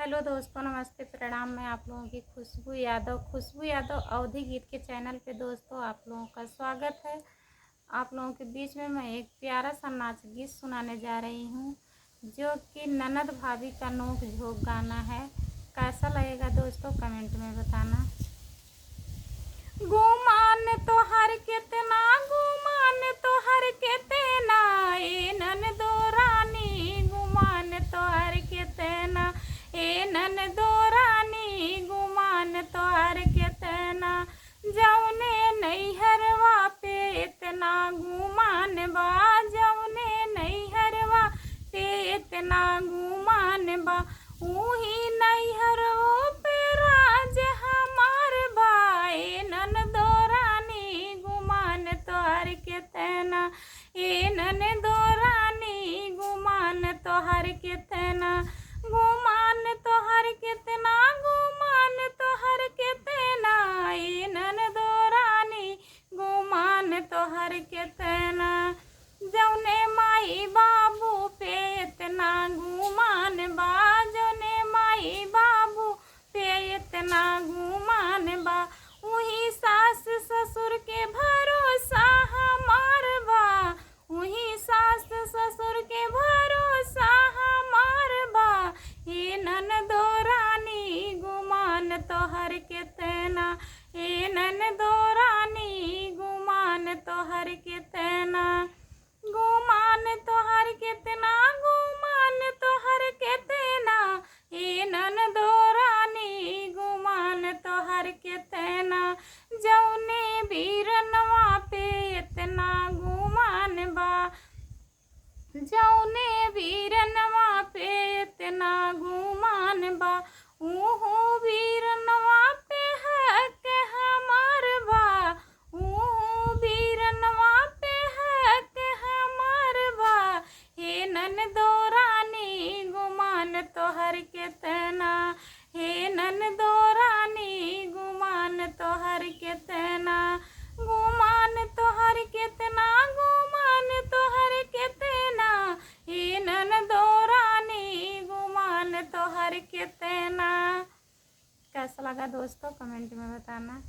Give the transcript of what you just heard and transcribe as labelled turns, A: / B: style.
A: Hello दोस्तों, नमस्ते, प्रणाम। मैं आप लोगों की खुशबू यादव अवधि गीत के चैनल पे दोस्तों आप लोगों का स्वागत है। आप लोगों के बीच में मैं एक प्यारा सा नाच गीत सुनाने जा रही हूँ, जो कि ननद भाभी का नोक झोंक गाना है। कैसा लगेगा दोस्तों, कमेंट में बताना। गुमान तो हर कितना, गुमान तो हर कितना, ए ननदो रानी, गुमान तो हर कितना, ए ननदो रानी, गुमान तो हर कितना। जौने नैहरवा पे इतना गुमान बा, जौने नैहरवा पे इतना गुमान बा, ऊही नैहरवा पे राज हमार बा, ए ननदो रानी, गुमान तोहर कितना, ए ननदो रानी, गुमान तोहर कितना, गुमान तोहर कितना, गुमान तोहर कितना, ए ननदो रानी, गुमान तोहर कितना। जौने माई बाबू पे इतना गुमान बा, जौने माई बाबू पे इतना गुमान बा, वही सास ससुर के भरोसा हमार बा, वही सास ससुर के भरोसा हमार बा, ए ननदो रानी, गुमान तोहर कितना, ए ननदो रानी, गुमान तोहर कितना, गुमान तोहर कितना, गुमान तोहर कितना, ए ननदो रानी, गुमान तोहर कितना। जौने बीरनवा पे इतना गुमान बा, जौने बीरनवा पे इतना गुमान बा, ऊहू बीरनवा पे हक हमार बा, ऊहू बीरनवा पे हक हमार बा, हे ननदो रानी, गुमान तोहर कितना, हे ननदो रानी, गुमान तोहर कितना, गुमान तोहर कितना, गुमान तोहर कितना, हे ननदो रानी, गुमान तोहर कितना। कैसा लगा दोस्तों, कमेंट में बताना।